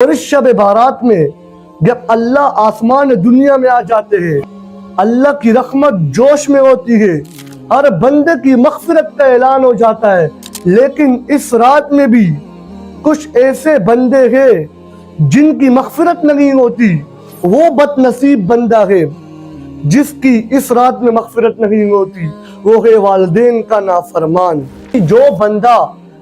اور اس شب بارات میں جب اللہ آسمان دنیا میں آ جاتے ہیں، اللہ کی رحمت جوش میں ہوتی ہے، ہر بندے کی مغفرت کا اعلان ہو جاتا ہے۔ لیکن اس رات میں بھی کچھ ایسے بندے ہیں جن کی مغفرت نہیں ہوتی۔ وہ بد نصیب بندہ ہے جس کی اس رات میں مغفرت نہیں ہوتی، وہ ہے والدین کا نافرمان۔ جو بندہ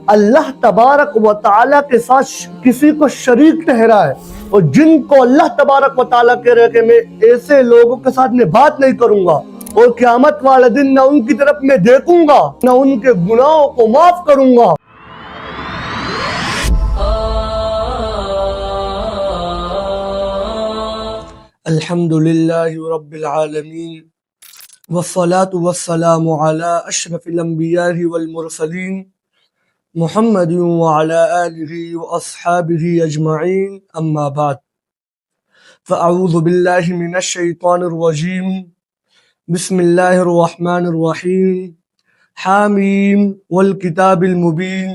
اللہ تبارک و تعالیٰ کے ساتھ کسی کو شریک ٹھہرائے، اور جن کو اللہ تبارک و تعالیٰ کہہ رہے کہ میں ایسے لوگوں کے ساتھ میں بات نہیں کروں گا، اور قیامت والے دن نہ ان کی طرف میں دیکھوں گا نہ ان کے گناہوں کو معاف کروں گا۔ الحمدللہ رب العالمین والصلاة والسلام علی اشرف الانبیاء والمرسلین محمد وعلى آلہ واصحابہ اجمعین، اما بعد فاعوذ باللہ من الشیطان الرجیم، بسم اللہ الرحمن الرحیم، حامیم والکتاب المبین،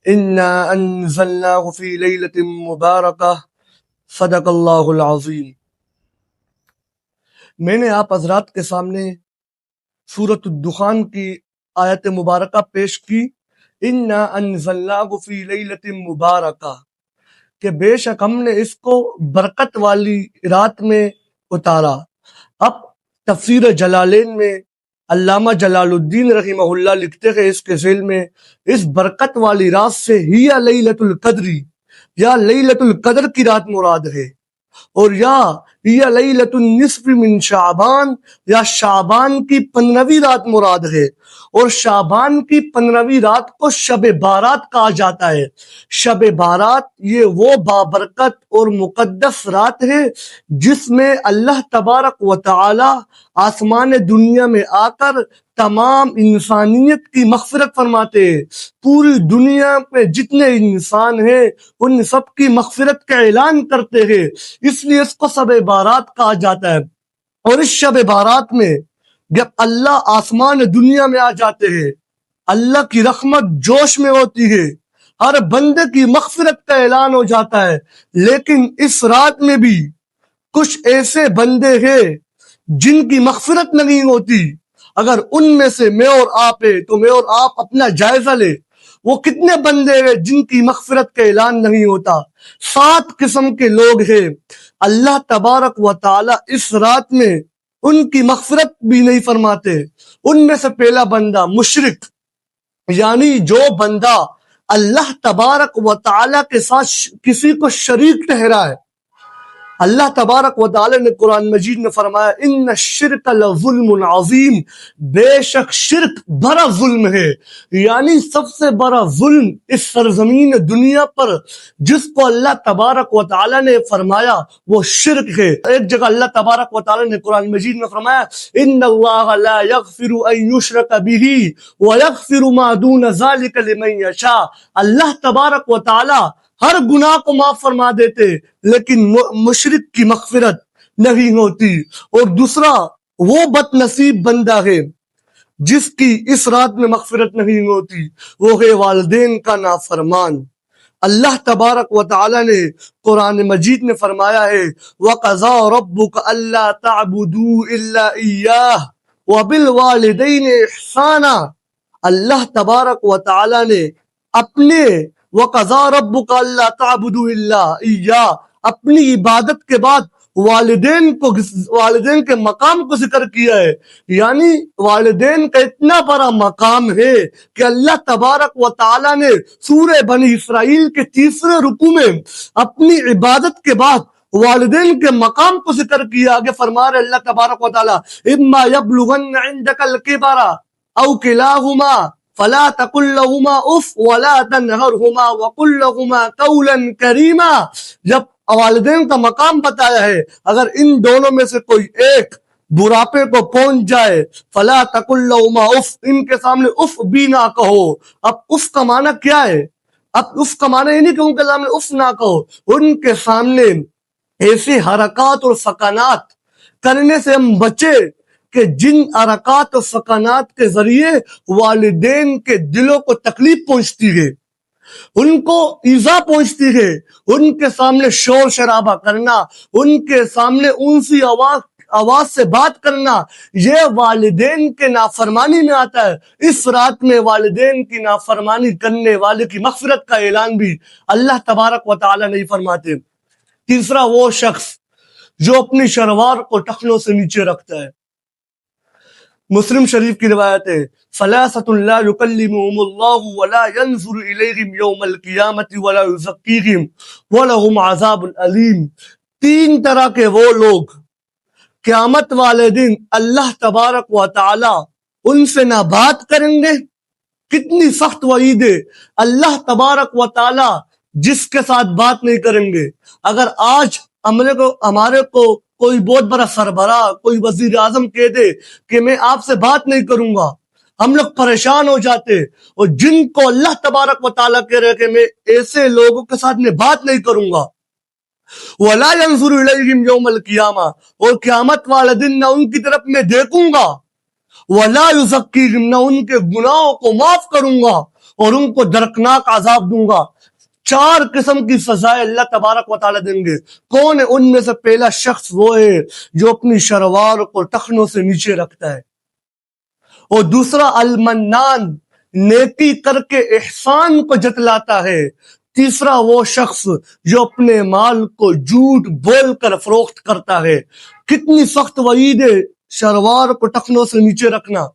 انا انزلناہ فی لیلۃ مبارکہ، صدق اللہ العظیم۔ میں نے آپ حضرات کے سامنے سورۃ الدخان کی آیت مبارکہ پیش کی، اِنَّا أَنزَلْنَاهُ فِي لَيْلَةٍ مُبَارَكَةٍ، کہ بے شک ہم نے اس کو برکت والی رات میں اتارا۔ اب تفسیر جلالین میں علامہ جلال الدین رحمہ اللہ لکھتے ہیں اس کے ذیل میں، اس برکت والی رات سے ہی لیلۃ القدر، یا لیلۃ القدر کی رات مراد ہے، اور یا لیلۃ النصف من شعبان، یا شعبان کی 15ویں رات مراد ہے، اور شعبان کی 15ویں رات کو شب بارات کہا جاتا ہے۔ شب بارات یہ وہ بابرکت اور مقدس رات ہے جس میں اللہ تبارک و تعالی آسمان دنیا میں آ کر تمام انسانیت کی مغفرت فرماتے ہیں۔ پوری دنیا میں جتنے انسان ہیں ان سب کی مغفرت کا اعلان کرتے ہیں، اس لیے اس کو شب بارات کہا جاتا ہے۔ اور اس شب بارات میں جب اللہ آسمان دنیا میں آ جاتے ہیں، اللہ کی رحمت جوش میں ہوتی ہے، ہر بندے کی مغفرت کا اعلان ہو جاتا ہے۔ لیکن اس رات میں بھی کچھ ایسے بندے ہیں جن کی مغفرت نہیں ہوتی۔ اگر ان میں سے میں اور آپ ہے تو میں اور آپ اپنا جائزہ لے، وہ کتنے بندے ہیں جن کی مغفرت کا اعلان نہیں ہوتا۔ 7 قسم کے لوگ ہیں، اللہ تبارک و تعالی اس رات میں ان کی مغفرت بھی نہیں فرماتے۔ ان میں سے پہلا بندہ مشرک، یعنی جو بندہ اللہ تبارک و تعالی کے ساتھ کسی کو شریک ٹھہرائے۔ اللہ تبارک و تعالی نے قرآن مجید میں فرمایا ان الشرک لظلم عظیم، بے شک شرک بڑا ظلم ہے، یعنی سب سے بڑا ظلم اس سرزمین دنیا پر جس کو اللہ تبارک و تعالی نے فرمایا وہ شرک ہے۔ ایک جگہ اللہ تبارک و تعالی نے قرآن مجید میں فرمایا ان اللہ لا یغفر ان یشرک بہ ویغفر ما دون ذلک لمن یشاء، اللہ تبارک و تعالی ہر گناہ کو معاف فرما دیتے لیکن مشرک کی مغفرت نہیں ہوتی۔ اور دوسرا وہ بد نصیب بندہ ہے جس کی اس رات میں مغفرت نہیں ہوتی، وہ ہے والدین کا نافرمان۔ اللہ تبارک و تعالی نے قرآن مجید میں فرمایا ہے وَقَضَىٰ رَبُّكَ أَلَّا تَعْبُدُوا إِلَّا إِيَّاهُ وَبِالْوَالِدَيْنِ إِحْسَانًا، اللہ تبارک و تعالی نے اپنے وَقَضَىٰ رَبُّكَ أَلَّا تَعْبُدُوا إِلَّا إِيَّاهُ اپنی عبادت کے بعد والدین کے مقام کو ذکر کیا ہے، یعنی والدین کا اتنا بڑا مقام ہے کہ اللہ تبارک و تعالی نے سورہ بنی اسرائیل کے 3 رکوع میں اپنی عبادت کے بعد والدین کے مقام کو ذکر کیا۔ آگے فرما رہے اللہ تبارک و تعالی اما یبلغن عندک الکبر او کلاہما فلا تقل لهما اف ولا تنهرهما وقل لهما قولا کریما، جب والدین کا مقام بتایا ہے اگر ان دونوں میں سے کوئی ایک بڑھاپے کو پہنچ جائے فلا تقل لهما اف، ان کے سامنے اف بھی نہ کہو۔ اب اف کا معنی کیا ہے؟ اب اف کا معنی یہ نہیں کہ ان کے سامنے اف نہ کہو، ان کے سامنے ایسی حرکات اور سکنات کرنے سے ہم بچے کہ جن حرکات اور سکنات کے ذریعے والدین کے دلوں کو تکلیف پہنچتی ہے۔ ان کو ایذا پہنچتی ہے، ان کے سامنے شور شرابہ کرنا، ان کے سامنے اونسی آواز سے بات کرنا، یہ والدین کے نافرمانی میں آتا ہے۔ اس رات میں والدین کی نافرمانی کرنے والے کی مغفرت کا اعلان بھی اللہ تبارک و تعالی نہیں فرماتے۔ تیسرا وہ شخص جو اپنی شلوار کو ٹخنوں سے نیچے رکھتا ہے۔ مسلم شریف کی روایت ہے، ثلاثۃ لا یکلمہم اللہ ولا ینظر الیہم یوم القیامۃ ولا یزکیہم ولہم عذاب علیم۔ تین طرح کے وہ لوگ قیامت والے دن اللہ تبارک و تعالی ان سے نہ بات کریں گے۔ کتنی سخت وعید ہے، اللہ تبارک و تعالی جس کے ساتھ بات نہیں کریں گے۔ اگر آج ہمارے کو کوئی بہت بڑا سربراہ، کوئی وزیر اعظم کہہ دے کہ میں آپ سے بات نہیں کروں گا، ہم لوگ پریشان ہو جاتے۔ اور جن کو اللہ تبارک و تعالیٰ کہہ رہے کہ میں ایسے لوگوں کے ساتھ میں بات نہیں کروں گا، وَلَا يَنْظُرُ إِلَيْهِمْ يَوْمَ الْقِيَامَةِ، اور قیامت والے دن نہ ان کی طرف میں دیکھوں گا، وَلَا يُزَكِّيهِمْ، نہ ان کے گناہوں کو معاف کروں گا اور ان کو دردناک عذاب دوں گا۔ چار قسم کی سزائیں اللہ تبارک و تعالیٰ دیں گے۔ کون ہے ان میں سے؟ پہلا شخص وہ ہے جو اپنی شلوار کو ٹخنوں سے نیچے رکھتا ہے، اور دوسرا المنان، نیکی کر کے احسان کو جتلاتا ہے۔ تیسرا وہ شخص جو اپنے مال کو جھوٹ بول کر فروخت کرتا ہے۔ کتنی سخت وعید ہے شلوار کو ٹخنوں سے نیچے رکھنا۔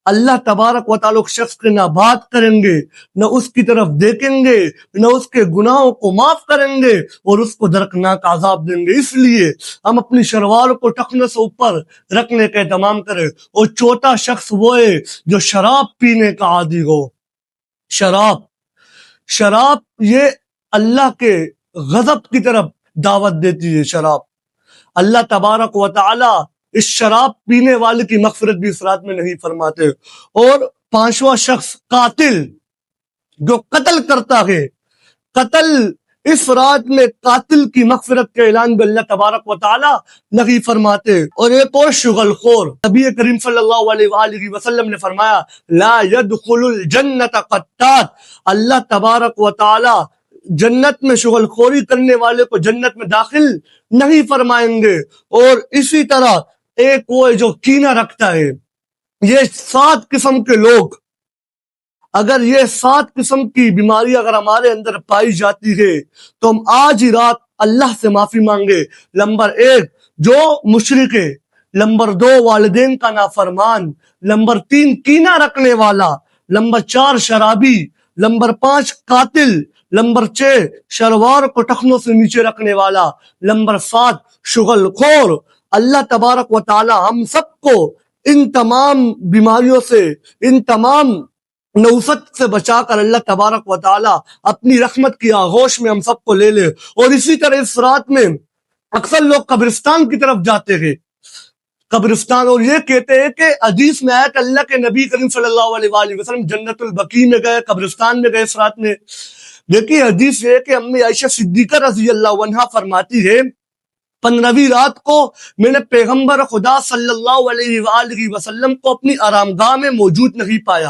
اللہ تبارک و تعالیٰ شخص کے نہ بات کریں گے، نہ اس کی طرف دیکھیں گے، نہ اس کے گناہوں کو معاف کریں گے اور اس کو دردناک عذاب دیں گے۔ اس لیے ہم اپنی شلوار کو ٹخنوں سے اوپر رکھنے کا اہتمام کریں۔ اور چوتھا شخص وہ ہے جو شراب پینے کا عادی ہو۔ شراب یہ اللہ کے غضب کی طرف دعوت دیتی ہے۔ شراب اللہ تبارک و تعالی اس شراب پینے والے کی مغفرت بھی اس رات میں نہیں فرماتے۔ اور پانچواں شخص قاتل، جو قتل کرتا ہے۔ قتل اس رات میں قاتل کی مغفرت کا اعلان بھی اللہ تبارک و تعالی نہیں فرماتے۔ اور ایک اور شغل خور، نبی کریم صلی اللہ علیہ وآلہ وسلم نے فرمایا لا يدخل الجنت قطات، اللہ تبارک و تعالی جنت میں شغل خوری کرنے والے کو جنت میں داخل نہیں فرمائیں گے۔ اور اسی طرح ایک وہ ہے جو کینہ رکھتا ہے۔ یہ 7 قسم کے لوگ، اگر یہ 7 قسم کی بیماری اگر ہمارے اندر پائی جاتی ہے تو ہم آج ہی رات اللہ سے معافی مانگے۔ نمبر 1 جو مشرک ہے، نمبر 2 والدین کا نافرمان، نمبر 3 کینہ رکھنے والا، نمبر 4 شرابی، نمبر 5 قاتل، نمبر 6 شلوار کو ٹخنوں سے نیچے رکھنے والا، نمبر 7 شغل خور۔ اللہ تبارک و تعالی ہم سب کو ان تمام بیماریوں سے، ان تمام نوست سے بچا کر اللہ تبارک و تعالی اپنی رحمت کی آغوش میں ہم سب کو لے لے۔ اور اسی طرح اس رات میں اکثر لوگ قبرستان کی طرف جاتے ہیں، قبرستان، اور یہ کہتے ہیں کہ حدیث میں آیا کہ اللہ کے نبی کریم صلی اللہ علیہ وآلہ وسلم جنت البقیع میں گئے، قبرستان میں گئے اس رات میں۔ دیکھیے حدیث یہ ہے کہ امی عائشہ صدیقہ رضی اللہ عنہا فرماتی ہے 15ویں رات کو میں نے پیغمبر خدا صلی اللہ علیہ وآلہ وسلم کو اپنی آرام گاہ میں موجود نہیں پایا،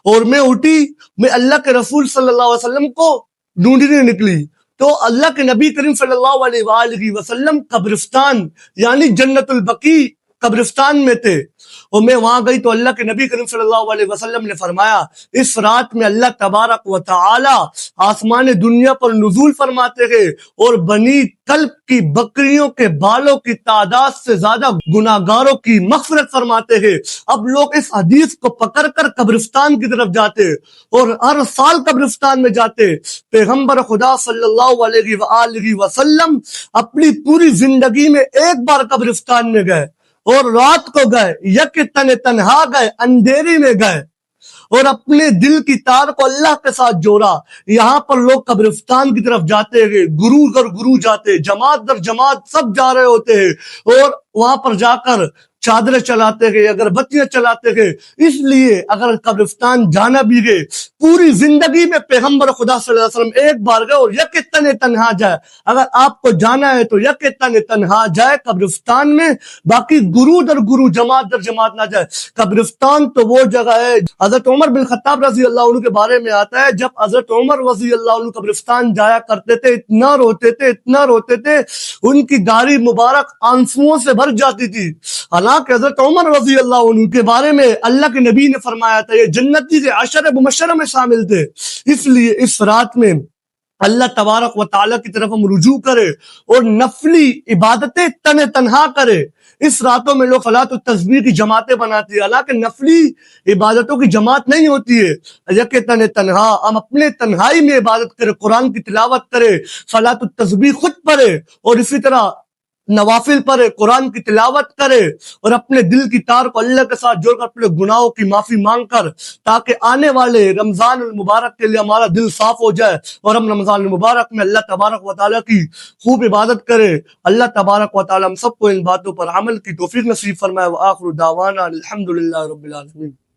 اور میں اٹھی، میں اللہ کے رسول صلی اللہ علیہ وسلم کو ڈھونڈنے نکلی تو اللہ کے نبی کریم صلی اللہ علیہ وآلہ وسلم قبرستان یعنی جنت البقیع قبرستان میں تھے۔ اور میں وہاں گئی تو اللہ کے نبی کریم صلی اللہ علیہ وسلم نے فرمایا اس رات میں اللہ تبارک و تعالی آسمان دنیا پر نزول فرماتے ہیں اور بنی کلب کی بکریوں کے بالوں کی تعداد سے زیادہ گناہگاروں کی مغفرت فرماتے ہیں۔ اب لوگ اس حدیث کو پکڑ کر قبرستان کی طرف جاتے اور ہر سال قبرستان میں جاتے۔ پیغمبر خدا صلی اللہ علیہ وآلہ وسلم اپنی پوری زندگی میں ایک بار قبرستان میں گئے، اور رات کو گئے، یک تنہا گئے، اندھیری میں گئے اور اپنے دل کی تار کو اللہ کے ساتھ جوڑا۔ یہاں پر لوگ قبرستان کی طرف جاتے ہیں، گروہ در گروہ جاتے، جماعت در جماعت سب جا رہے ہوتے ہیں، اور وہاں پر جا کر چادریں چلاتے ہیں، اگربتیاں چلاتے ہیں۔ اس لیے اگر قبرستان جانا بھی ہے پوری زندگی میں پیغمبر خدا صلی اللہ علیہ وسلم ایک بار گئے اور یک تن تنہا جائے. اگر آپ کو جانا ہے تو یک تن تنہا جائے قبرستان میں, باقی گرو در گرو جماعت در جماعت نہ جائے. قبرستان تو وہ جگہ ہے. حضرت عمر بن خطاب رضی اللہ عنہ کے بارے میں آتا ہے, جب حضرت عمر رضی اللہ عنہ قبرستان جایا کرتے تھے اتنا روتے تھے ان کی داڑھی مبارک آنسوؤں سے بھر جاتی تھی. حالانکہ حضرت عمر رضی اللہ عنہ کے بارے میں اللہ کے نبی نے فرمایا تھا یہ جنتی کے عشر مبشرہ میں شامل تھے. اس لیے اس رات میں اللہ تبارک و تعالیٰ کی طرف ہم رجوع کرے اور نفلی عبادتیں تنہا کرے. اس راتوں میں لوگ صلاۃ التسبیح کی جماعتیں بناتی ہیں, حالانکہ نفلی عبادتوں کی جماعت نہیں ہوتی ہے. یک تنہا ہم اپنے تنہائی میں عبادت کرے, قرآن کی تلاوت کرے, صلاۃ التسبیح خود پڑھے اور اسی طرح نوافل پڑھے, قرآن کی تلاوت کرے اور اپنے دل کی تار کو اللہ کے ساتھ جوڑ کر اپنے گناہوں کی معافی مانگ کر, تاکہ آنے والے رمضان المبارک کے لیے ہمارا دل صاف ہو جائے اور ہم رمضان المبارک میں اللہ تبارک و تعالیٰ کی خوب عبادت کرے. اللہ تبارک و تعالیٰ ہم سب کو ان باتوں پر عمل کی توفیق نصیب فرمائے. وآخر دعوانا الحمدللہ رب العالمین.